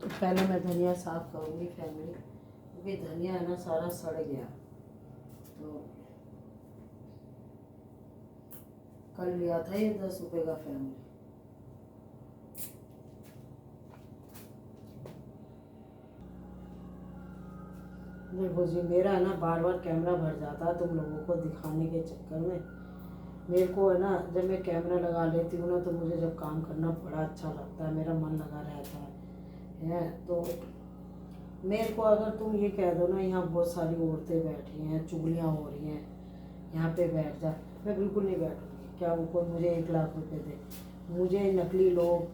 तो पहले मैं धनिया साफ़ करूँगी फैमिली, क्योंकि धनिया है ना सारा सड़ गया। तो कल लिया था ये 10 रुपये का फैमिली। देखो जी, मेरा है ना बार बार कैमरा भर जाता है तुम लोगों को दिखाने के चक्कर में। मेरे को है ना, जब मैं कैमरा लगा लेती हूँ ना तो मुझे जब काम करना बड़ा अच्छा लगता है, मेरा मन लगा रहता है। तो मेरे को अगर तुम ये कह दो ना यहाँ बहुत सारी औरतें बैठी हैं, चुगलियाँ हो रही हैं, यहाँ पे बैठ जा, मैं बिल्कुल नहीं बैठूँगी। क्या वो कोई मुझे 1 लाख रुपए दे? मुझे नकली लोग,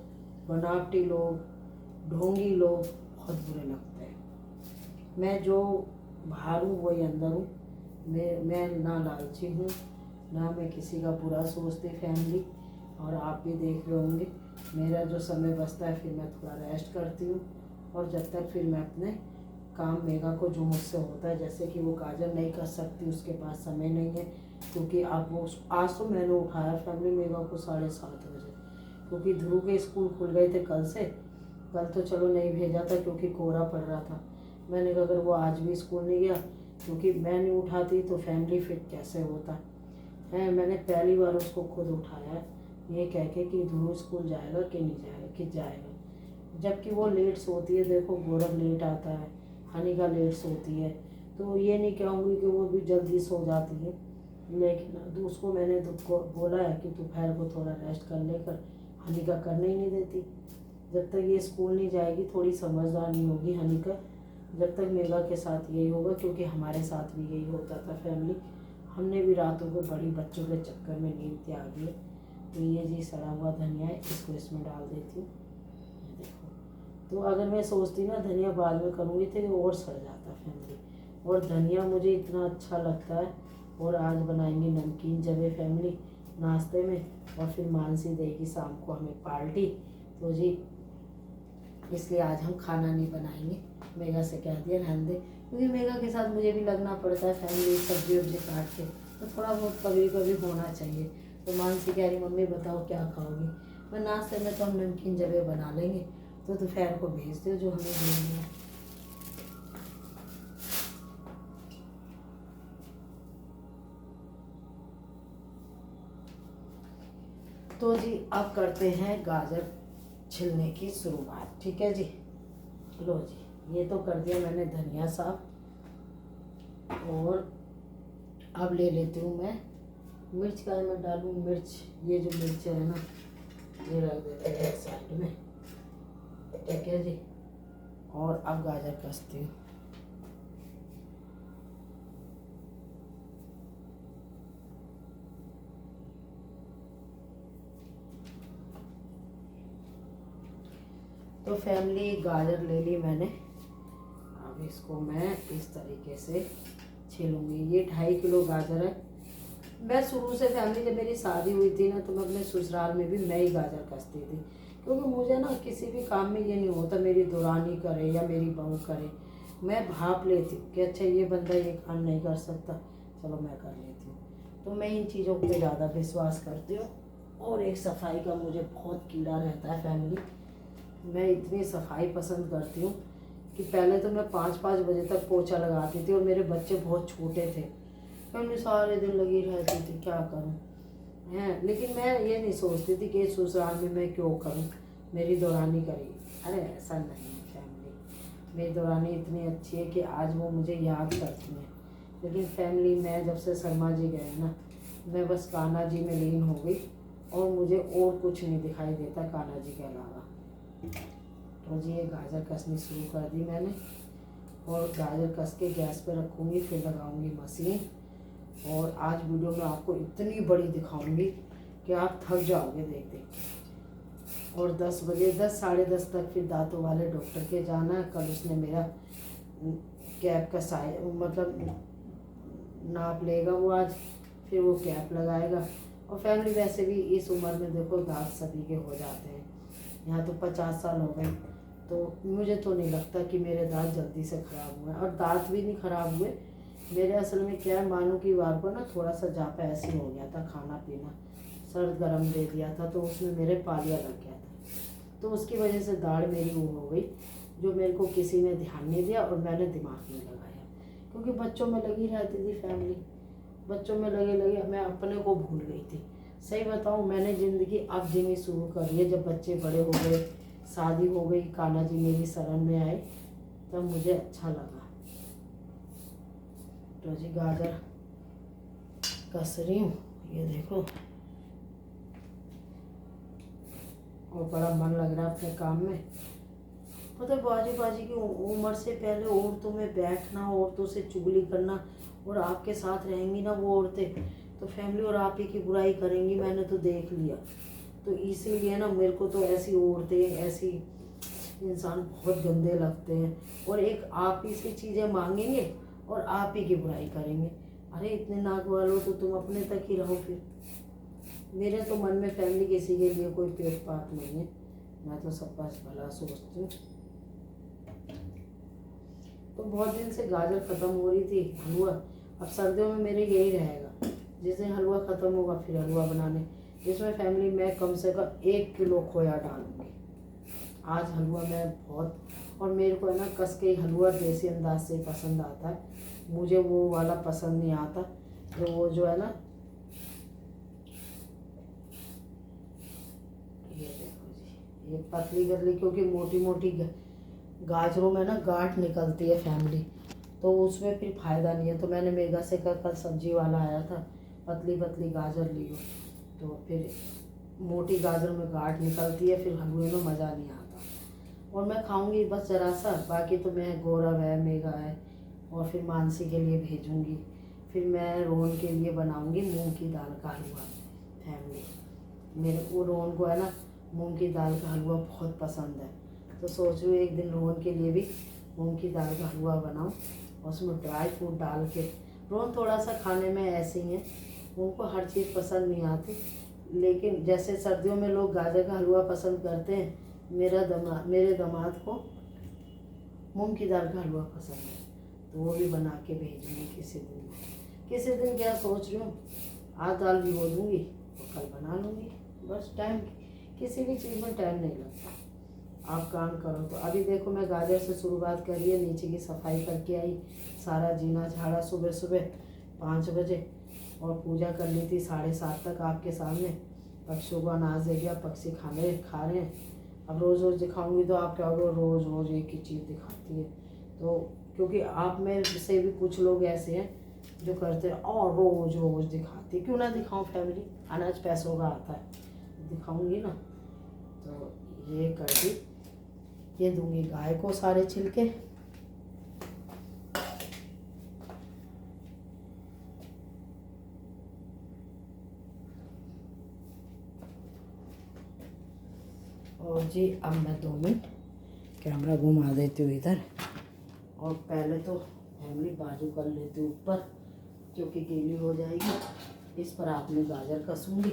बनावटी लोग, ढोंगी लोग बहुत बुरे लगते हैं। मैं जो बाहर हूँ वही अंदर हूँ। मैं ना लालची हूँ, ना मैं किसी का बुरा सोचती फैमिली। और आप भी देख रहे होंगे, मेरा जो समय बचता है फिर मैं थोड़ा रेस्ट करती हूँ, और जब तक फिर मैं अपने काम मेगा को जो मुझसे होता है, जैसे कि वो गाजर नहीं कर सकती, उसके पास समय नहीं है, क्योंकि अब वो आज तो मैंने उठाया फैमिली मेगा को 7:30 बजे, क्योंकि ध्रुव के स्कूल खुल गए थे कल से। कल तो चलो नहीं भेजा था क्योंकि कोहरा पड़ रहा था। मैंने कहा अगर वो आज भी स्कूल नहीं गया, क्योंकि मैं नहीं उठाती तो फैमिली फिट कैसे होता है। मैंने पहली बार उसको खुद उठाया है, ये कह के कि ध्रुव स्कूल जाएगा कि नहीं जाएगा, कि जाएगा, जबकि वो लेट सोती है। देखो गौरव लेट आता है, हनिका लेट सोती है, तो ये नहीं कहूँगी कि वो भी जल्दी सो जाती है, लेकिन उसको मैंने तो बोला है कि दोपहर को थोड़ा रेस्ट कर लेकर, हनिका करने ही नहीं देती। जब तक ये स्कूल नहीं जाएगी थोड़ी समझदार नहीं होगी हनिका, जब तक मेगा के साथ यही होगा, क्योंकि हमारे साथ भी यही होता था फैमिली। हमने भी रातों को बड़ी बच्चों के चक्कर में नींद त्याग दी। तो ये जी सड़ा हुआ धनिया है, इसको इसमें डाल देती हूँ। देखो, तो अगर मैं सोचती ना धनिया बाद में करूँगी तो ये और सड़ जाता फैमिली। और धनिया मुझे इतना अच्छा लगता है। और आज बनाएंगे नमकीन जवे फैमिली नाश्ते में, और फिर मानसी देगी शाम को हमें पार्टी। तो जी इसलिए आज हम खाना नहीं बनाएंगे, मेगा से कह दिया रहने दे, क्योंकि मेगा के साथ मुझे भी लगना पड़ता है फैमिली, सब्जी वब्जी काट के, तो थोड़ा बहुत कभी कभी होना चाहिए। तो मानसी कह रही मम्मी बताओ क्या खाओगी? मैं नाश्ते में तो हम नमकीन जवे बना लेंगे, तो दोपहर को भेज दो जो हमें भेजना है। तो जी अब करते हैं गाजर छिलने की शुरुआत, ठीक है जी। लो जी, ये तो कर दिया मैंने धनिया साफ, और अब ले लेती हूँ मैं मिर्च का मैं डालूँ मिर्च। ये जो मिर्च है ना ये रख देते हैं साइड में, ठीक है जी। और अब गाजर कसती हूँ। तो फैमिली गाजर ले ली मैंने, अब इसको मैं इस तरीके से छीलूँगी। ये 2.5 किलो गाजर है। मैं शुरू से फैमिली, जब मेरी शादी हुई थी ना तो मैं अपने ससुराल में भी मैं ही गाजर कसती थी, क्योंकि मुझे ना किसी भी काम में ये नहीं होता मेरी दुरानी करे या मेरी बहू करे। मैं भाप लेती हूँ कि अच्छा ये बंदा ये काम नहीं कर सकता, चलो मैं कर लेती हूँ। तो मैं इन चीज़ों पे ज़्यादा विश्वास करती हूँ। और एक सफाई का मुझे बहुत कीड़ा रहता है फैमिली। मैं इतनी सफाई पसंद करती हूँ कि पहले तो मैं 5-5 बजे तक पोछा लगाती थी, और मेरे बच्चे बहुत छोटे थे, मैं सारे दिन लगी रहती थी, क्या करूँ हैं। लेकिन मैं ये नहीं सोचती थी कि ससुराल में मैं क्यों करूँ, मेरी दौरानी करी। अरे ऐसा नहीं है फैमिली, मेरी दौरानी इतनी अच्छी है कि आज वो मुझे याद करती हैं। लेकिन फैमिली मैं जब से शर्मा जी गए ना, मैं बस कान्हा जी में लीन हो गई, और मुझे और कुछ नहीं दिखाई देता कान्हा जी के अलावा। तो जी ये गाजर कसनी शुरू कर दी मैंने, और गाजर कस के गैस पे रखूँगी, फिर लगाऊँगी मशीन। और आज वीडियो में आपको इतनी बड़ी दिखाऊंगी कि आप थक जाओगे देख देख के। और 10 बजे 10 साढ़े 10 तक फिर दांतों वाले डॉक्टर के जाना है। कल उसने मेरा कैप का साइज मतलब नाप लेगा वो आज, फिर वो कैप लगाएगा। और फैमिली वैसे भी इस उम्र में देखो दांत सभी के हो जाते हैं, यहाँ तो 50 साल हो गए, तो मुझे तो नहीं लगता कि मेरे दांत जल्दी से ख़राब हुए। और दांत भी नहीं ख़राब हुए मेरे, असल में क्या है, मानो की बार को ना थोड़ा सा जापा ऐसे हो गया था, खाना पीना सर्द गर्म दे दिया था, तो उसमें मेरे पालिया लग गया था, तो उसकी वजह से दाढ़ मेरी वो हो गई। जो मेरे को किसी ने ध्यान नहीं दिया और मैंने दिमाग नहीं लगाया, क्योंकि बच्चों में लगी रहती थी फैमिली, बच्चों में लगे लगे मैं अपने को भूल गई थी। सही बताऊँ, मैंने ज़िंदगी अब जीनी शुरू करी है जब बच्चे बड़े हो गए, शादी हो गई, कान्हा जी मेरी शरण में आए, तब मुझे अच्छा लगा। तो जी गाजर कस रही हूँ, ये देखो, और बड़ा मन लग रहा है अपने काम में। पता है बाजी बाजी की उम्र से पहले औरतों में बैठना, औरतों से चुगली करना, और आपके साथ रहेंगी ना वो औरतें तो फैमिली और आप ही की बुराई करेंगी, मैंने तो देख लिया। तो इसीलिए ना मेरे को तो ऐसी औरतें, ऐसी इंसान बहुत गंदे लगते हैं, और एक आप ही से चीज़ें मांगेंगे और आप ही की बुराई करेंगे। अरे इतने नाक वालों तो तुम अपने तक ही रहो फिर। मेरे तो मन में फैमिली किसी के लिए कोई पेट पात नहीं है, मैं तो सबका भला सोचती हूँ। तो बहुत दिन से गाजर ख़त्म हो रही थी, हलवा, अब सर्दियों में मेरे यही रहेगा, जिस दिन हलवा ख़त्म होगा फिर हलवा बनाने, जिसमें फैमिली मैं कम से कम 1 किलो खोया डालूँगी। आज हलवा मैं बहुत, और मेरे को है ना कस के हलवा देसी अंदाज से पसंद आता है, मुझे वो वाला पसंद नहीं आता जो वो जो है ना, ये देखो जी, ये पतली गतली, क्योंकि मोटी मोटी गाजरों में ना गांठ निकलती है फैमिली, तो उसमें फिर फ़ायदा नहीं है। तो मैंने मेगा से का कल सब्जी वाला आया था, पतली पतली गाजर ली हो, तो फिर मोटी गाजर में गांठ निकलती है, फिर हलवे में मज़ा नहीं आता। और मैं खाऊंगी बस ज़रा सा, बाकी तो मैं गौरव है, मेगा है, और फिर मानसी के लिए भेजूंगी, फिर मैं रोहन के लिए बनाऊंगी मूंग की दाल का हलवा। फैमिली मेरे वो रोहन को है ना मूंग की दाल का हलवा बहुत पसंद है, तो सोच रही हूँ एक दिन रोहन के लिए भी मूंग की दाल का हलवा बनाऊँ, और उसमें ड्राई फ्रूट डाल के। रोहन थोड़ा सा खाने में ऐसे ही है, उनको हर चीज़ पसंद नहीं आती, लेकिन जैसे सर्दियों में लोग गाजर का हलवा पसंद करते हैं, मेरे दामाद को मूंग की दाल का हलवा पसंद है, तो वो भी बना के भेजूँगी किसी दिन। किसी दिन क्या सोच रही हूँ, आज दाल भिगो दूँगी तो कल बना लूँगी, बस टाइम, किसी भी चीज़ में टाइम नहीं लगता, आप काम करो। तो अभी देखो मैं गाजर से शुरुआत करी है, नीचे की सफाई करके आई, सारा जीना झाड़ा सुबह सुबह 5 बजे, और पूजा कर ली थी 7:30 तक आपके सामने। पक्षियों को अनाज दे दिया, पक्षी खा रहे हैं। अब रोज़ रोज़ दिखाऊंगी तो आप क्या होगा, रोज़ रोज़ एक ही चीज़ दिखाती है, तो क्योंकि आप में से भी कुछ लोग ऐसे हैं जो करते हैं और रोज़ रोज़ दिखाती, क्यों ना दिखाऊं फैमिली, अनाज पैसों का आता है, दिखाऊंगी ना। तो ये कर दी, ये दूंगी गाय को सारे छिलके, और जी अब मैं 2 मिनट कैमरा घुमा देती हूँ इधर, और पहले तो फैमिली बाजू कर लेती हूँ ऊपर, क्योंकि गीली हो जाएगी। इस पर आपने गाजर कसूँगी,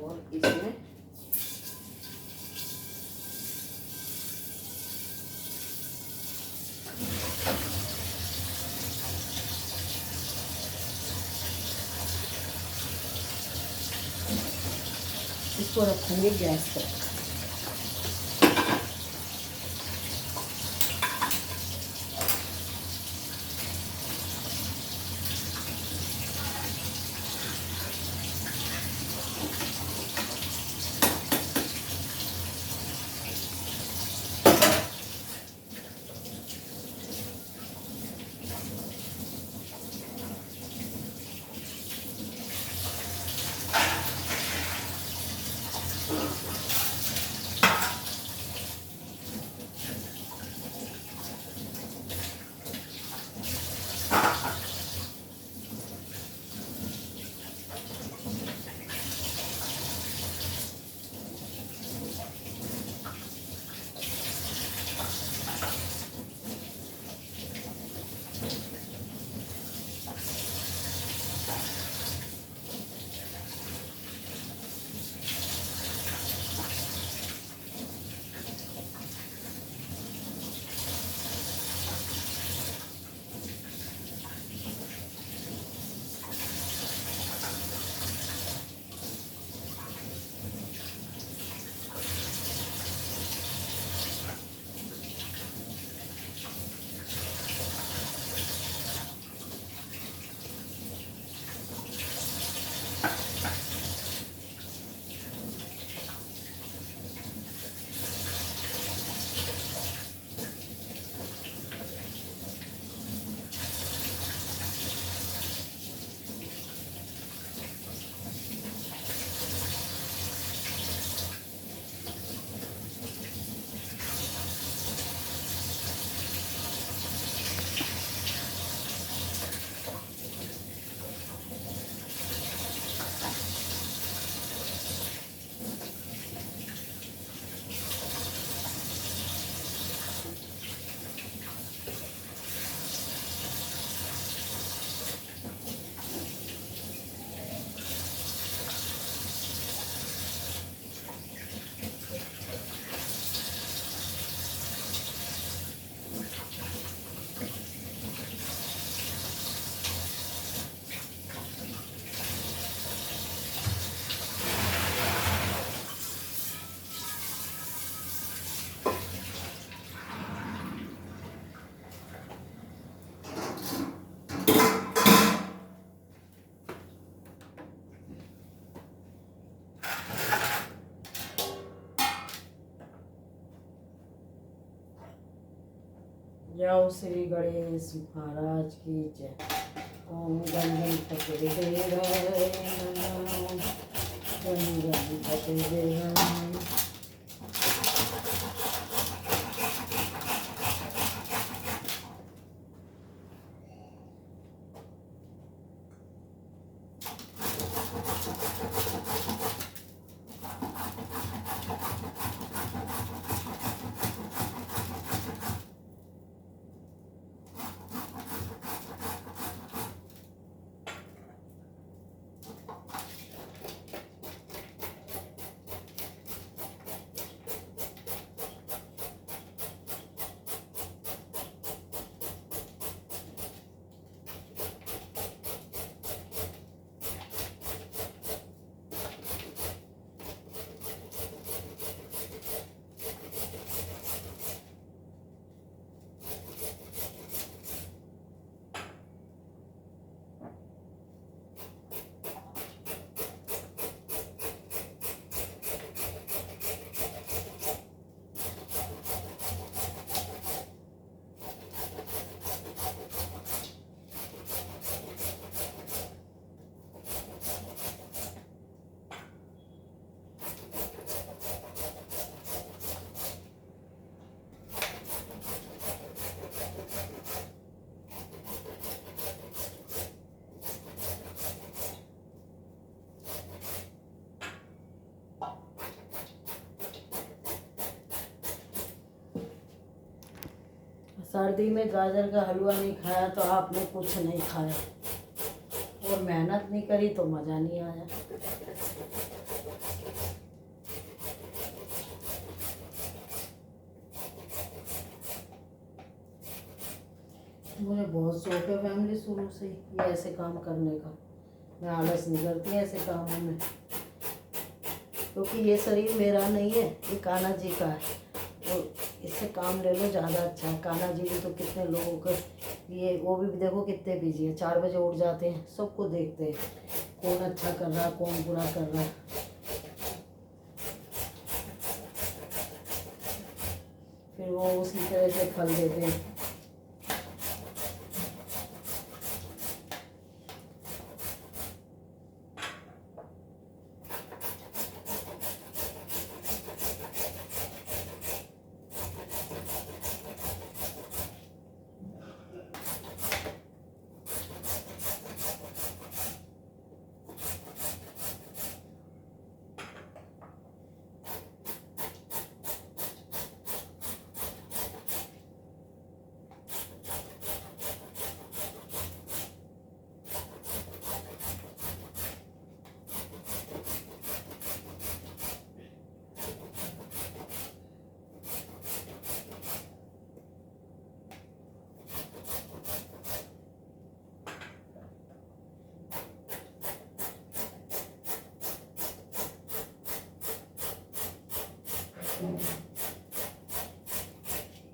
और इसमें इसको रखूँगी गैस पर। जाओ श्री गणेश महाराज की जय। ओम गण गणपति देवाय नमः। गण गणपति देवाय। सर्दी में गाजर का हलवा नहीं खाया तो आपने कुछ नहीं खाया, और मेहनत नहीं करी तो मज़ा नहीं आया। मुझे बहुत शौक है फैमिली शुरू से ही ये ऐसे काम करने का। मैं आलस नहीं करती ऐसे कामों में, क्योंकि ये शरीर मेरा नहीं है, ये कान्हा जी का है। और इससे काम ले लो ज़्यादा अच्छा है। कान्हा जी भी तो कितने लोगों के ये, वो भी देखो कितने बिजी है, 4 बजे उठ जाते हैं, सबको देखते हैं कौन अच्छा कर रहा है कौन बुरा कर रहा है। फिर वो उसी तरह से फल देते हैं।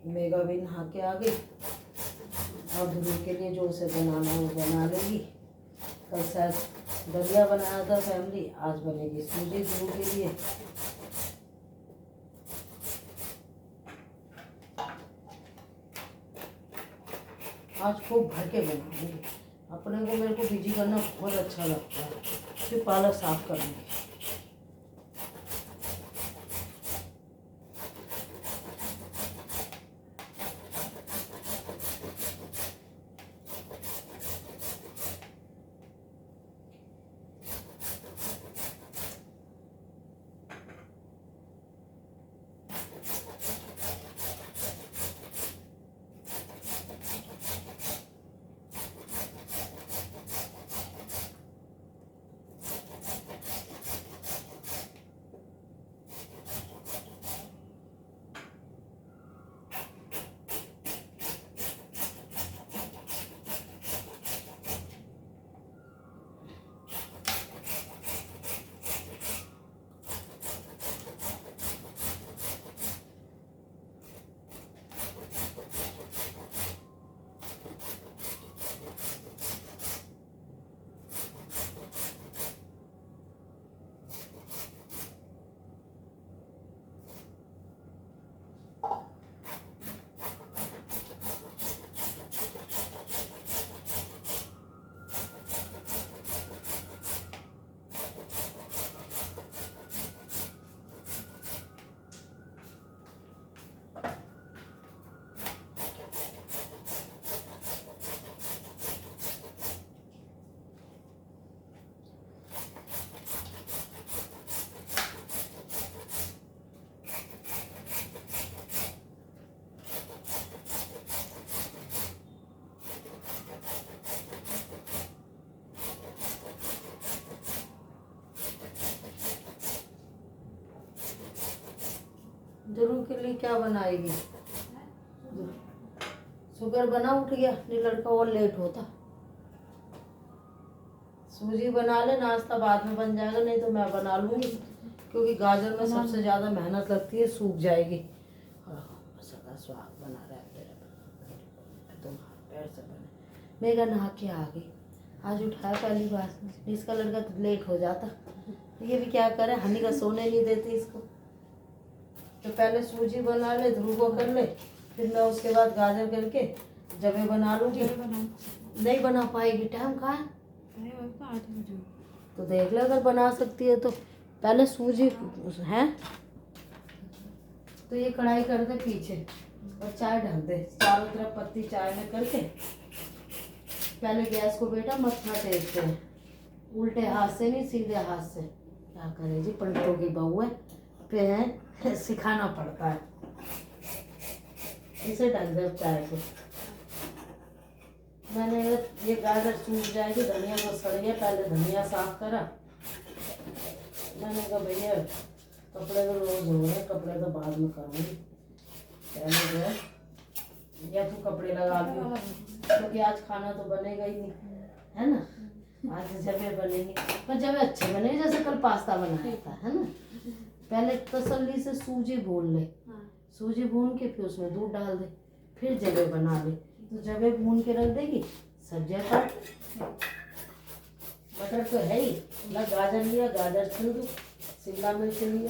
मेगा भी नहा के आ गई, और ध्रुव के लिए जो उसे बनाना वो बना लेगी। कल शायद दलिया बनाया था फैमिली, आज बनेगी सूजी ध्रुव के लिए। आज खूब भर के बनाऊंगी। अपने को मेरे को बिजी करना बहुत अच्छा लगता है। फिर पालक साफ करूँगी। ध्रुव के लिए क्या बनाएगी? शुगर बना, उठ गया, नहीं लड़का और लेट होता। सूजी बना ले, नाश्ता बाद में बन जाएगा, नहीं तो मैं बना लूँगी, क्योंकि गाजर में सबसे ज़्यादा मेहनत लगती है, सूख जाएगी। सदा स्वाद बना रहा है तेरा, तुम पैर से बने। मेगा नहा के आ गई, आज उठाया पहली बार। इसका लड़का तो लेट हो जाता, ये भी क्या करे, हनी का सोने नहीं देती इसको। तो पहले सूजी बना ले, ध्रुव को कर ले, फिर मैं उसके बाद गाजर करके जबे बना लूँगी। नहीं बना पाएगी, टाइम कहाँ है? तो देख ले, अगर बना सकती है तो पहले सूजी है तो ये कढ़ाई कर दे पीछे और चाय ढक दे, चारों तरफ पत्ती चाय में करके। पहले गैस को बेटा मत्था टेकते हैं, उल्टे हाथ से नहीं, सीधे हाथ से। क्या करे जी, पंडितों की बहू है, पे सिखाना पड़ता है। इसे ढक दे चाय को। मैंने ये गाजर सूख जाएगी, धनिया को सड़ गया, पहले धनिया साफ करा। मैंने कहा भैया कपड़े तो रोज हो रहे, कपड़े तो बाद में करूँगी, पहले जो है या तू कपड़े लगा लियो, क्योंकि आज खाना तो बनेगा ही नहीं, है ना। आज जबे बनेंगे, पर जबे अच्छे बने, जैसे कल पास्ता बनाया था, है ना। पहले तसल्ली से सूजी भून ले, सूजी भून के फिर उसमें दूध डाल दे, फिर जबे बना ले। तो जबे भून के रख देगी, सब्जियाँ काट, मटर तो है ही ना, गाजर लिया, गाजर छिल दो, शिमला मिर्च लिया,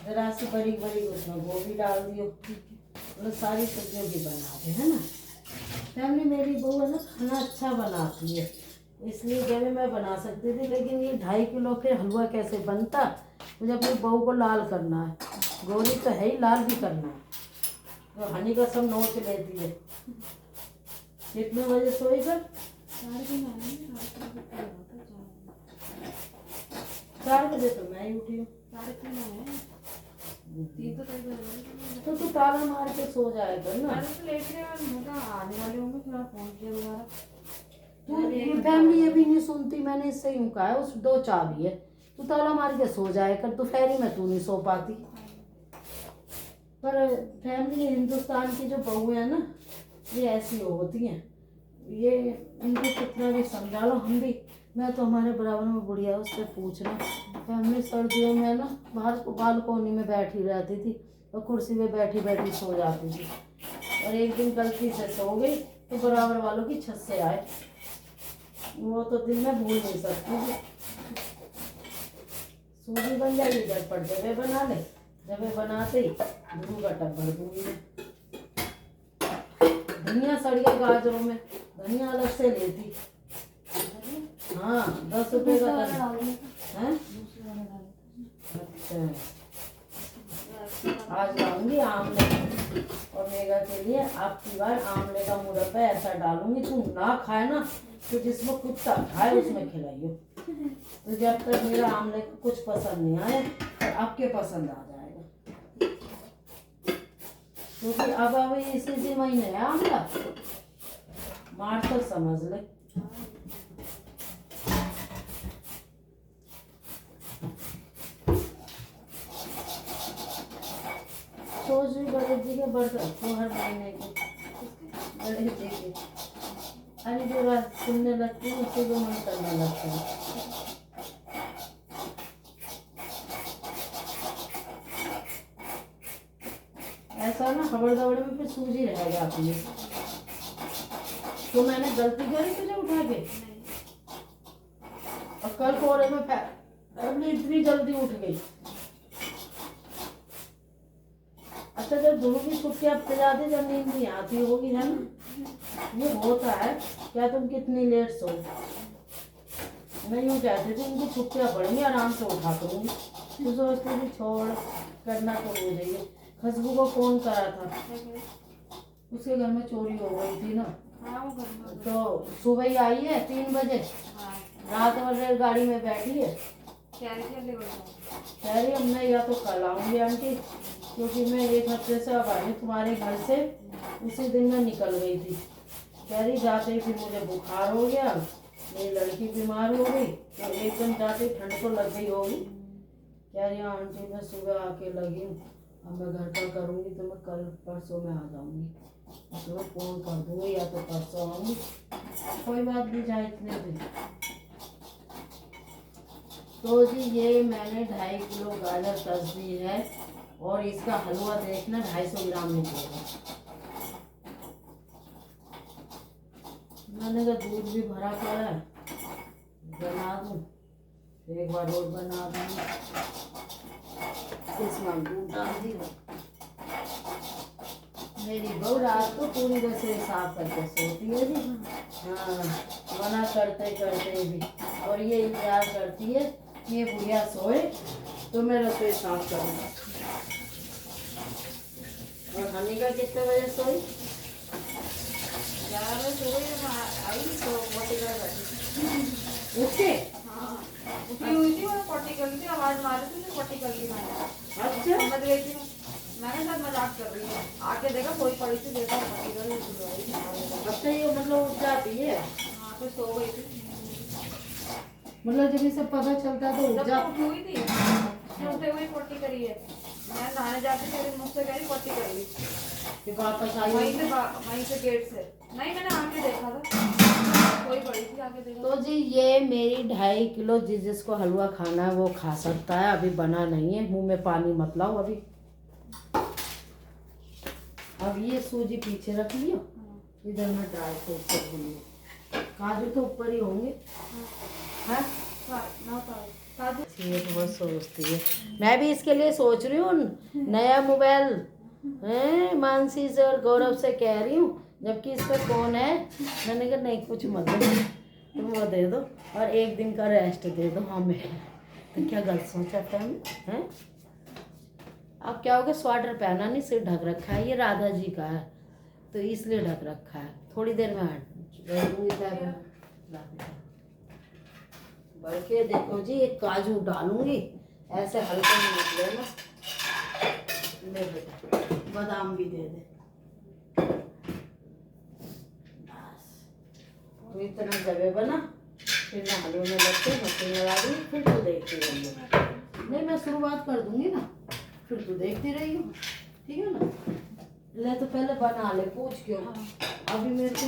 जरा सी बारीक बारीक उसमें गोभी डाल दियो, मतलब सारी सब्जियों की बना दे, है ना। फैमिली मेरी बहू है ना, खाना अच्छा बनाती है, इसलिए जब मैं बना सकती थी, लेकिन ये 2.5 किलो फिर हलवा कैसे बनता। मुझे अपनी बहू को लाल करना है, गोरी तो है ही, लाल भी करना है। तो हनी का सब नोच लेती है। कितने बजे सोई कर? 4 बजे तो मैं ही उठी हूँ। तो तू ताला मार के सो जाएगा ना। आने वाले होंगे, थोड़ा फोन किया दोबारा। तू फैमिली ये भी नहीं सुनती, मैंने इससे यूँ कहा है, उस 2 चाबी है, तू ताला मार के सो जाए कर, दोपहरी में तू नहीं सो पाती। पर फैमिली हिंदुस्तान की जो बहू है ना, ये ऐसी होती हैं, ये इनको कितना भी समझा लो, हम भी, मैं तो हमारे बराबर में बुढ़िया उससे पूछना। फैमिली सर्दियों में ना बाहर बालकोनी में बैठी रहती थी और कुर्सी पे बैठी बैठी सो जाती थी, और एक दिन गलती से सो गई तो बराबर वालों की छत से आए, वो तो दिन में भूल नहीं सकती। सूजी बन जाएगी, झटपट जबे बना ले, जबे बनाते ही दूध का टब भर दूंगी। धनिया सड़ गया गाजरों में, धनिया अलग से लेती। हाँ 10 रुपए का है। अच्छा आज लाऊंगी आमले, और मेगा के लिए आपकी बार आमले का मुरब्बा ऐसा डालूंगी, तू ना खाए ना तो जिसमें कुत्ता खाए उसमें खिलाइयो। तो जब तक मेरा आमले को कुछ पसंद नहीं आया तो आपके पसंद आ जाएगा, क्योंकि अब इसी महीने है आमला, मार्च तक समझ ले। सोच रही गणेश जी के बर्तन तो हर महीने के गणेश जी के, अरे जो बात सुनने लगती है उसी को मन करने लगता है। ऐसा ना खबर दबड़े में फिर सूजी रह जाती है। तो मैंने गलती करी तुझे उठा के, और कल कोरे में फैमिली इतनी जल्दी उठ गई। अच्छा जब दोनों की छुट्टियां जाती, जब नींद नहीं आती होगी, है ना, ये होता है। क्या तुम कितनी लेट सो? मैं यूँ कहती थी इनकी छुट्टियां पड़ेंगी, आराम से उठा करूँगी, तो सोचती थी छोड़, करना तो हो जाइए। खुशबू को फोन करा था, उसके घर में चोरी हो गई थी ना, तो सुबह ही आई है 3 बजे, रात भर रेलगाड़ी में बैठी है। कह रही अब मैं या तो कल आऊँगी आंटी, क्योंकि मैं 1 हफ्ते से अब आई तुम्हारे घर से, उसी दिन मैं निकल गई थी। कह रही जाते ही फिर मुझे बुखार हो गया, मेरी लड़की बीमार हो गई और एकदम जाते ही ठंड तो लग गई होगी। क्या यहाँ आंटी मैं सुबह आके लगी हूँ, अब मैं घर का करूँगी तो मैं कल परसों में आ जाऊँगी, तो मैं फ़ोन कर दूँगी या तो परसों आऊँगी। कोई बात नहीं, जाए इतने दिन। तो जी ये मैंने 2.5 किलो गाजर कस दी है और इसका हलवा देखना 250 ग्राम निकलेगा। मैंने कहा दूध भी भरा पड़ा है, बना दूँ, एक बार और बना दूँगी। इसमें दूध डाल दी। मेरी बहू रात को पूरी रसोई साफ करके सोती है जी। हाँ, मना करते करते भी, और ये इंतजार करती है ये बुढ़िया सोए तो मैं रसोई साफ करूँगा। और हनी का कितने बजे सोई? 11 बजे सो गई, मैं आई तो पोटी कर बैठी। उठ के? हाँ, उठी हुई थी और पोटी कर ली थी, आवाज मार रही थी तो पोटी कर ली मैंने। अच्छा, समझ गई थी मैंने, सब मजाक कर रही है। आके देखा कोई पड़ी थी, देखा पोटी कर रही थी। अब तो ये मतलब उठ जाती है। हाँ, फिर सो गई थी। मतलब जब ये सब पता चलता है तो उठ जब जा। उठी हुई थी, उठते हुए पोटी करी है। मैं नहाने जाती थी, मुझसे कह रही पोटी कर ली। फिर वापस आई। वहीं से गेट से नहीं, मैंने आके देखा था कोई पड़ी थी, आके देखा। तो जी ये मेरी 2.5 किलो जिसको हलवा खाना है वो खा सकता है, अभी बना नहीं है, मुंह में पानी मत लाओ अभी। अब ये सूजी पीछे रख लियो, इधर मैं ड्राई फ्रूट सब भूलिए, काजू तो ऊपर ही होंगे। हाँ ये तो बहुत सोचती है। मैं भी इसके लिए सोच रही हूँ नया मोबाइल है, मानसी से और गौरव से कह रही हूँ, जबकि इस पर फोन है। मैंने कहा नहीं कुछ मत दो, तुम वो दे दो और एक दिन का रेस्ट दे दो हमें। तो क्या गलत सोचा फैमिली है? अब क्या हो गया, स्वेटर पहना नहीं, सिर ढक रखा है, ये राधा जी का है तो इसलिए ढक रखा है। थोड़ी देर में बढ़ के देखो जी, एक काजू डालूंगी, ऐसे हल्के में निकले ना। ले बेटा बादाम भी दे दे। बस तो इतना जगह बना, फिर मैं हलवे में लगते मशीन लगा दूँगी, फिर तो देखती रही। नहीं मैं शुरुआत कर दूंगी ना, फिर तो देखती रही हूँ, ठीक है ना। ले तो पहले बना ले, पूछ क्यों? अभी मेरे को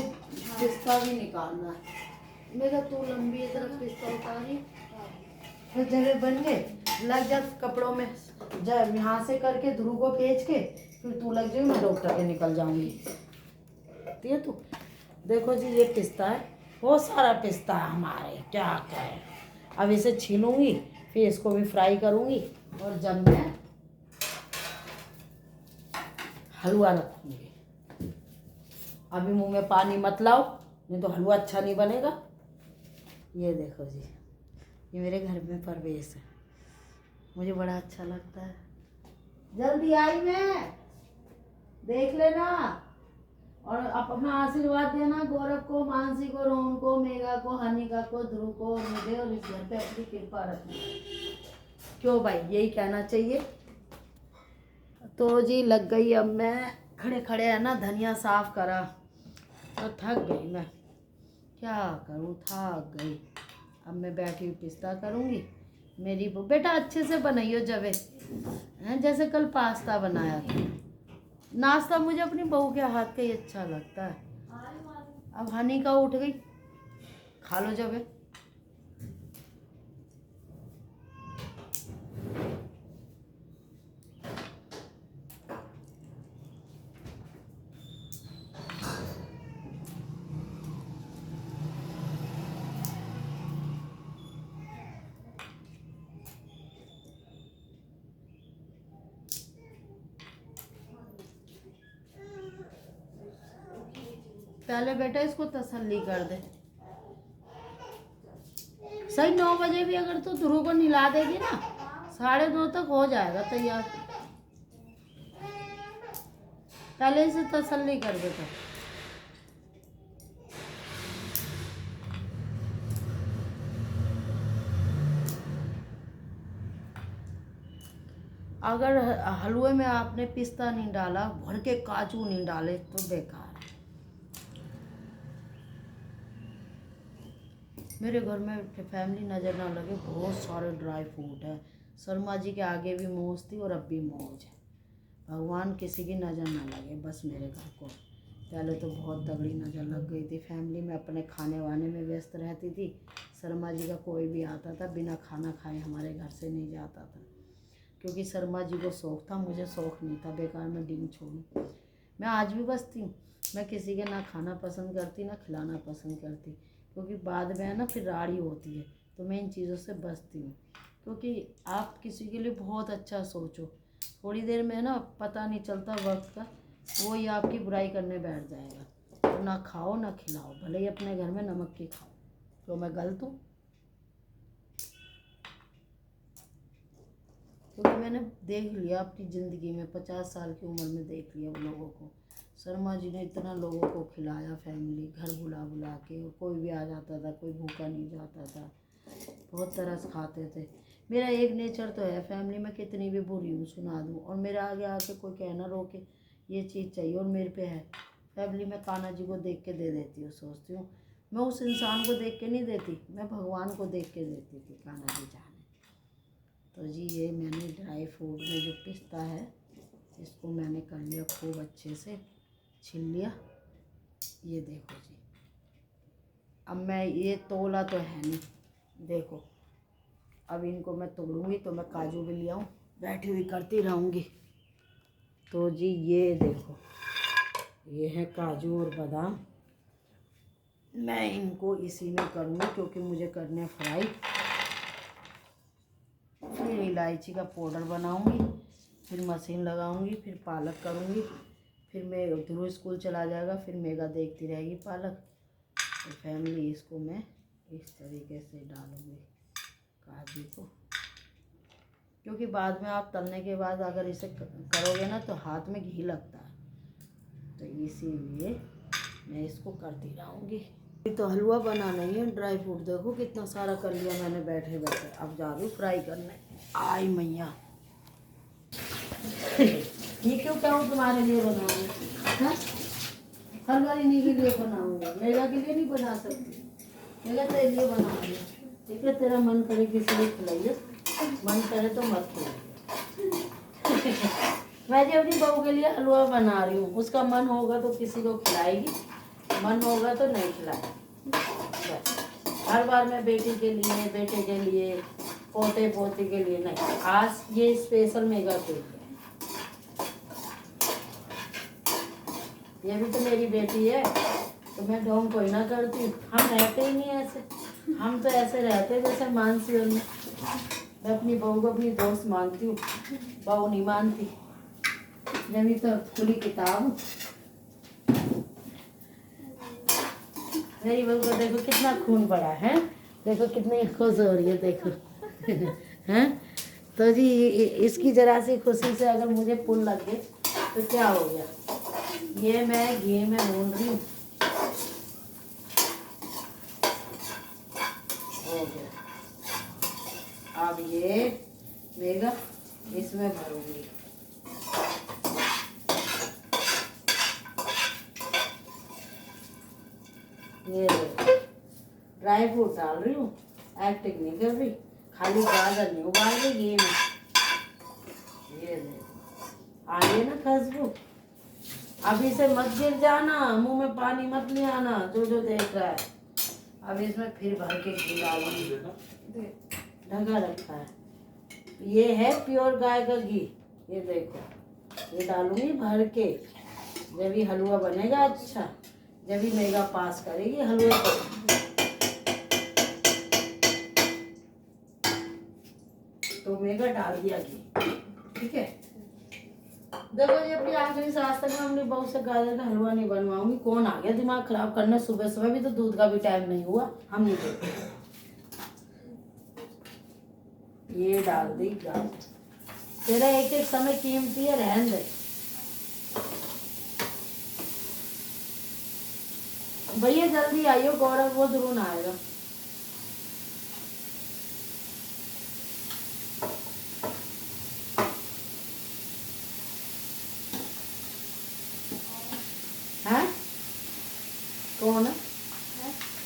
पिस्ता भी निकालना है। मेरा तू लंबी तरफ पिस्ता उतारी, फिर जगह बन गए, लग जा कपड़ों में, जब यहाँ से करके ध्रुव को भेज के फिर तू लग जाए, मैं डॉक्टर के निकल जाऊंगी। ठीक है तू देखो जी, ये पिस्ता है, बहुत सारा पिस्ता है हमारे, क्या करें। अब इसे छीलूंगी, फिर इसको भी फ्राई करूंगी, और जब मैं हलवा रखूंगी। अभी मुंह में पानी मत लाओ, नहीं तो हलवा अच्छा नहीं बनेगा। ये देखो जी, ये मेरे घर में प्रवेश है, मुझे बड़ा अच्छा लगता है। जल्दी आई मैं, देख लेना, और अपना आशीर्वाद देना गौरव को, मानसी को, रोहन को, मेघा को, हनिका को, ध्रुव को, मुझे, और इस घर पे अपनी कृपा रखना। क्यों भाई, यही कहना चाहिए। तो जी लग गई, अब मैं खड़े खड़े है ना धनिया साफ करा तो थक गई मैं, क्या करूँ, थक गई। अब मैं बैठी हुई पिस्ता करूँगी। मेरी बेटा अच्छे से बनाइयो जब हैं, जैसे कल पास्ता बनाया था। नाश्ता मुझे अपनी बहू के हाथ का ही अच्छा लगता है। अब हनी का उठ गई, खा लो जब। पहले बेटा इसको तसल्ली कर दे। सही 9 बजे भी अगर तो ध्रुव को नहला देगी ना, 9:30 तक हो जाएगा तैयार। पहले इसे तसल्ली कर बेटा। अगर हलवे में आपने पिस्ता नहीं डाला, भर के काजू नहीं डाले तो बेकार है। मेरे घर में फैमिली नज़र ना लगे, बहुत सारे ड्राई फ्रूट है। शर्मा जी के आगे भी मौज थी और अब भी मौज है। भगवान किसी की नज़र ना लगे बस मेरे घर को। पहले तो बहुत तगड़ी नज़र लग गई थी। फैमिली में अपने खाने वाने में व्यस्त रहती थी। शर्मा जी का कोई भी आता था बिना खाना खाए हमारे घर से नहीं जाता था, क्योंकि शर्मा जी को शौक़ था, मुझे शौक़ नहीं था बेकार में डिंग छोड़ूं। मैं आज भी बसती हूँ, मैं किसी के ना खाना पसंद करती ना खिलाना पसंद करती, क्योंकि बाद में है ना फिर राड़ी होती है। तो मैं इन चीज़ों से बचती हूँ, क्योंकि आप किसी के लिए बहुत अच्छा सोचो, थोड़ी देर में ना पता नहीं चलता वक्त का, वो ही आपकी बुराई करने बैठ जाएगा। तो ना खाओ ना खिलाओ, भले ही अपने घर में नमक की खाओ। तो मैं गलत हूँ? क्योंकि मैंने देख लिया अपनी ज़िंदगी में, 50 साल की उम्र में देख लिया उन लोगों को। शर्मा जी ने इतना लोगों को खिलाया, फैमिली घर बुला बुला के, और कोई भी आ जाता था, कोई भूखा नहीं जाता था, बहुत तरस खाते थे। मेरा एक नेचर तो है, फैमिली में कितनी भी बुरी हूँ सुना दूँ, और मेरे आगे आके कोई कहना रोके ये चीज़ चाहिए, और मेरे पे है। फैमिली में कान्हा जी को देख के दे देती हूँ, सोचती हूँ मैं उस इंसान को देख के नहीं देती, मैं भगवान को देख के देती थी कान्हा जी जाने। तो जी ये मैंने ड्राई फ्रूट में जो पिस्ता है इसको मैंने कर लिया, खूब अच्छे से छील लिया। ये देखो जी, अब मैं ये तोला तो है नहीं, देखो अब इनको मैं तोड़ूंगी तो मैं काजू भी ले आऊँ, बैठी हुई करती रहूँगी। तो जी ये देखो, ये है काजू और बादाम, मैं इनको इसी में करूँगी क्योंकि मुझे करने फ्राई। फिर इलायची का पाउडर बनाऊँगी, फिर मशीन लगाऊँगी, फिर पालक करूँगी, फिर मैं ध्रुव स्कूल चला जाएगा, फिर मेगा देखती रहेगी पालक। तो फैमिली इसको मैं इस तरीके से डालूँगी काजू को, क्योंकि बाद में आप तलने के बाद अगर इसे करोगे ना तो हाथ में घी लगता है, तो इसीलिए मैं इसको करती रहूँगी। तो हलवा बनाना ही है, ड्राई फ्रूट देखो कितना सारा कर लिया मैंने बैठे बैठे। अब जा रही फ्राई करने। आई मैया ये क्यों कहूँ तुम्हारे लिए बनाऊँगी, हलवा इन्हीं के लिए बनाऊँगी, मेरा के लिए नहीं बना सकती, मेरा तेरे लिए बनाऊँगी। ठीक है, तेरा मन करे किसी को खिलाइए, मन करे तो मत खिलाइए। मैं जो अपनी बहू के लिए हलवा बना रही हूँ, उसका मन होगा तो किसी को खिलाएगी, मन होगा तो नहीं खिलाएगी। बस हर बार मैं बेटी के लिए, बेटे के लिए, पोते पोती के लिए नहीं, आज ये स्पेशल मेगा के लिए। ये भी तो मेरी बेटी है, तो मैं ढोंग कोई ना करती। हम रहते ही नहीं ऐसे, हम तो ऐसे रहते जैसे मानसी और मैं अपनी बहू को अपनी दोस्त मानती हूँ, बहू नहीं मानती। मेरी तो खुली किताब। मेरी बहू को देखो कितना खून पड़ा है, देखो कितनी खुश हो रही है, देखो हैं। तो जी इसकी जरा सी खुशी से अगर मुझे पुल लग गए तो क्या हो गया। ये मैं घी में भून रही हूँ, हो गया। अब ये मेगा इसमें भरूंगी। ये ड्राई फ्रूट डाल रही हूँ, एक्टिंग नहीं कर रही, खाली गाजर नहीं उबाल रही घी में। ये देखो आ रही ना खुशबू। अब इसे मत गिर जाना, मुंह में पानी मत ले आना जो जो देख रहा है। अब इसमें फिर भर के घी डालूंगी, ढका रखा है, ये है प्योर गाय का घी। ये देखो ये डालूंगी भर के, जब ये हलवा बनेगा अच्छा, जब ही मेगा पास करेगी हलवे को। तो मेगा डाल दिया घी, ठीक है। देखो ये अपनी आखिरी सांस तक मैं अपनी बहू से गाजर का हलवा नहीं बनवाऊंगी। कौन आ गया दिमाग खराब करने, सुबह सुबह भी तो दूध का भी टाइम नहीं हुआ, हम नहीं देते। ये डाल दी गाजर, तेरा एक एक समय कीमती है, रहने दे भैया, जल्दी आइयो, गौरव वो ध्रुव आएगा। हैं कौन है,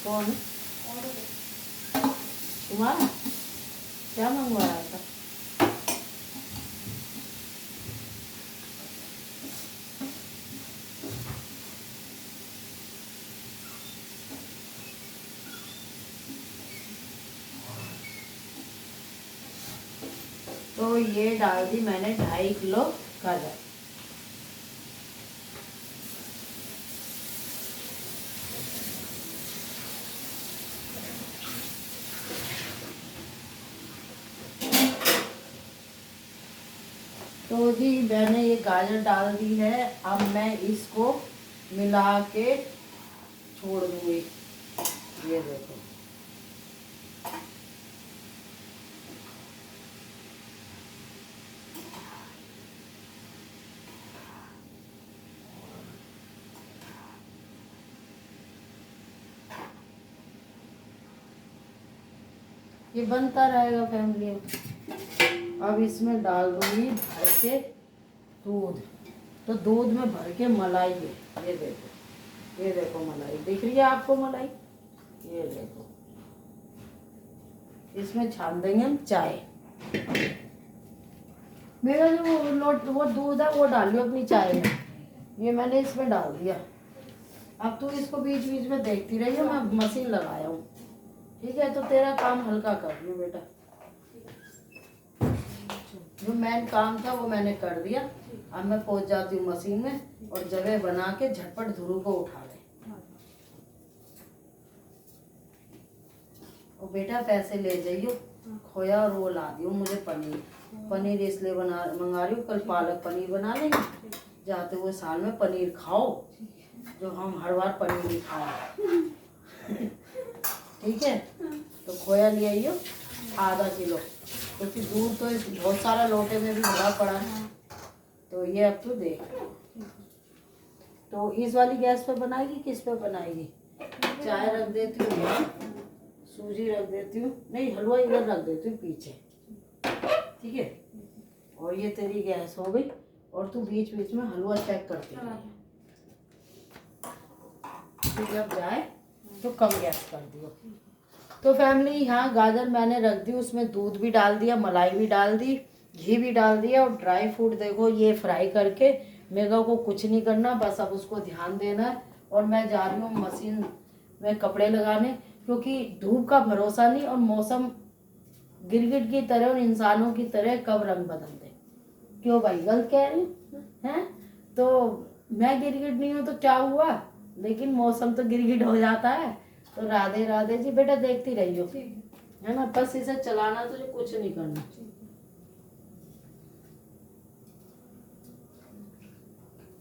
कौन है? तो ये डाल दी मैंने 2.5 किलो गाजर। तो जी मैंने ये गाजर डाल दी है। अब मैं इसको मिला के छोड़ दूंगी। ये देखो, ये बनता रहेगा फैमिली। अब इसमें डाल दूंगी भर के दूध। तो दूध में भर के मलाई है। ये देखो, ये देखो मलाई दिख रही है आपको? मलाई ये देखो, इसमें छान देंगे हम चाय। मेरा जो वो दूध है वो डालियो अपनी चाय में। ये मैंने इसमें डाल दिया। अब तू इसको बीच बीच में देखती रही हो, मैं मशीन लगाया हूँ, ठीक है? तो तेरा काम हल्का कर रही हूँ बेटा। जो मेन काम था वो मैंने कर दिया। अब मैं पहुंच जाती हूँ मशीन में और जगह बना के झटपट ध्रुव को उठा ले। और बेटा पैसे ले जाइयो, खोया और वो ला दियो मुझे पनीर इसलिए मंगा रही हूँ। कल पालक पनीर बना लेंगे, जाते हुए साल में पनीर खाओ, जो हम हर बार पनीर ही खाओ। ठीक है? तो खोया ले आइयो आधा किलो, क्योंकि दूध तो इस बहुत सारा लोटे में भी भरा पड़ा है। तो ये अब तू देख। तो इस वाली गैस पे बनाएगी, किस पे बनाएगी? चाय रख देती हूँ यहाँ, सूजी रख देती हूँ, नहीं हलवा इधर रख देती हूँ पीछे, ठीक है? और ये तेरी गैस हो गई। और तू बीच बीच में हलवा चेक करती है। तो जब जाए तो कम गैस कर दियो। तो फैमिली यहाँ गाजर मैंने रख दी, उसमें दूध भी डाल दिया, मलाई भी डाल दी, घी भी डाल दिया और ड्राई फ्रूट देखो ये फ्राई करके। मेगा को कुछ नहीं करना, बस अब उसको ध्यान देना है। और मैं जा रही हूँ मशीन में कपड़े लगाने, क्योंकि धूप का भरोसा नहीं और मौसम गिरगिट की तरह और इंसानों की तरह कब रंग बदल दे। क्यों भाई, गलत कह रही हैं? तो मैं गिरगिट नहीं हूँ तो क्या हुआ, लेकिन मौसम तो गिरगिट हो जाता है। तो राधे राधे जी बेटा, देखती रहियो, है ना? बस इसे चलाना, तुझे कुछ नहीं करना।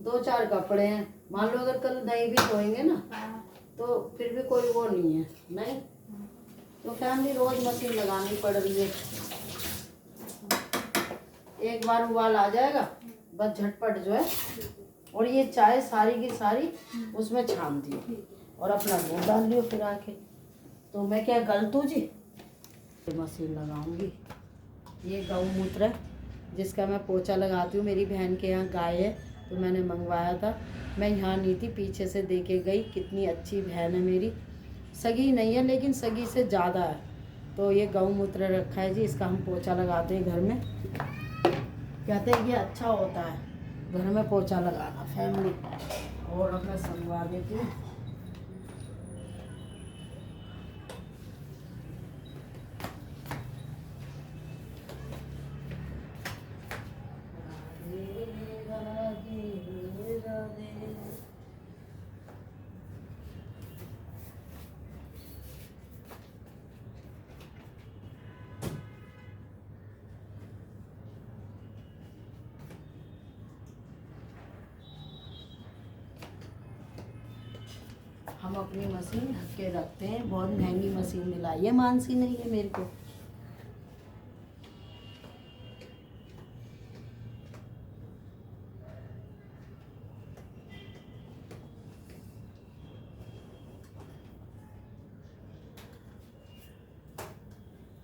दो चार कपड़े हैं, मान लो अगर कल नहीं भी धोएंगे ना तो फिर भी कोई वो नहीं है, नहीं? तो फैमिली रोज मशीन लगानी पड़ रही है। एक बार उबाल आ जाएगा, बस झटपट जो है। और ये चाय सारी की सारी उसमें छान दी और अपना दूध डाल लियो फिर आके। तो मैं क्या गलत हूँ जी? मशीन लगाऊंगी। ये गौमूत्र है जिसका मैं पोछा लगाती हूँ। मेरी बहन के यहाँ गाय है तो मैंने मंगवाया था। मैं यहाँ नहीं थी, पीछे से देके गई। कितनी अच्छी बहन है मेरी, सगी नहीं है लेकिन सगी से ज़्यादा है। तो ये गौमूत्र रखा है जी, इसका हम पोछा लगाते हैं घर में। कहते हैं ये अच्छा होता है घर में पोछा लगाना फैमिली। और अब मैं समझा देती हूँ। हम अपनी मशीन ढक के रखते हैं। बहुत महंगी मशीन दिलाई है मानसी ने ये मेरे को।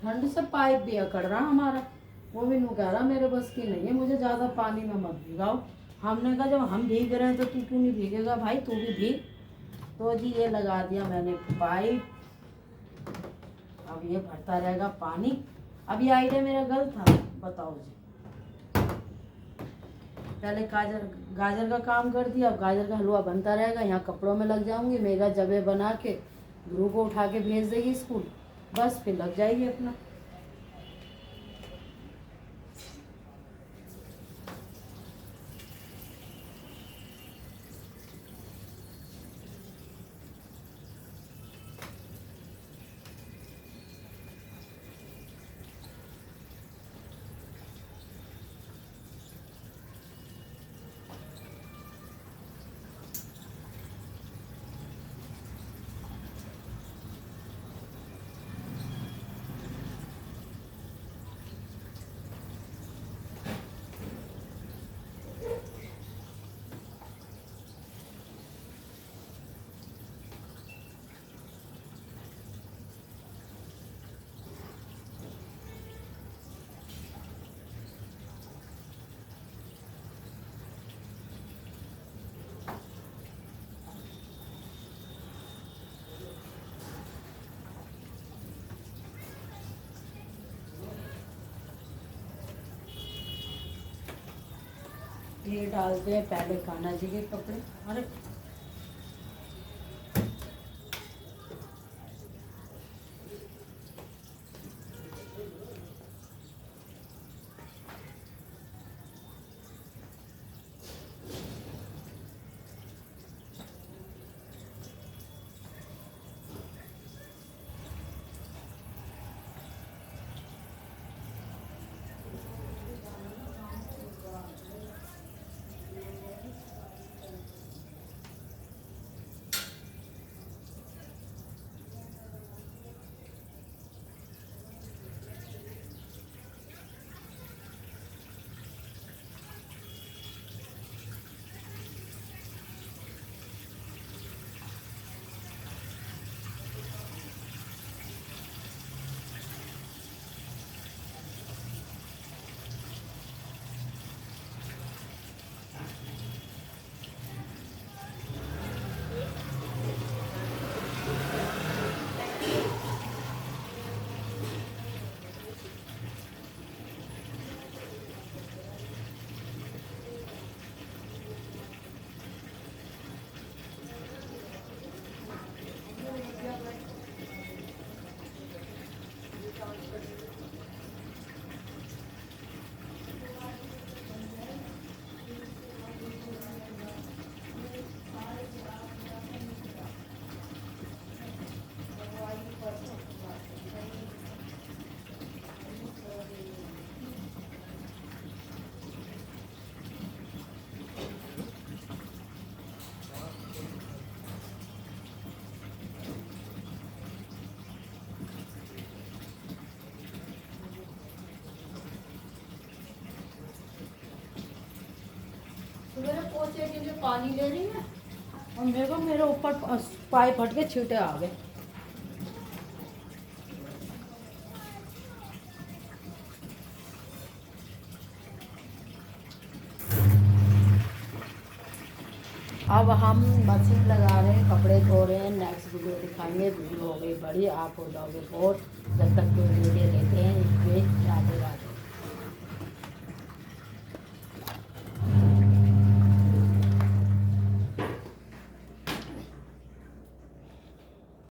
ठंड से पाइप भी अकड़ रहा हमारा। वो भी कह रहा मेरे बस की नहीं है, मुझे ज़्यादा पानी में मत भिगाओ। हमने कहा जब हम भीग रहे हैं तो तू क्यों नहीं भीगेगा भाई, तू भी भीग। तो जी ये लगा दिया मैंने पाइप। अब ये भरता रहेगा पानी। अब ये आइडिया मेरा गलत था, बताओ जी। पहले गाजर का काम कर दिया, अब गाजर का हलवा बनता रहेगा। यहाँ कपड़ों में लग जाऊंगी। मेगा जबे बना के ध्रुव को उठा के भेज देगी स्कूल, बस फिर लग जाएगी अपना। ये डालते हैं पहले कान्हा जी के कपड़े। अरे मेरे पोछे के लिए पानी ले रही है। और मेरे ऊपर पाइप फट के छींटे आ गए। अब हम मशीन लगा रहे हैं, कपड़े धो रहे हैं। नेक्स्ट वीडियो दिखाएंगे। वीडियो हो गई बड़ी, आप हो जाओगे बोर। जब तक कोई वीडियो लेते हैं, राधे राधे।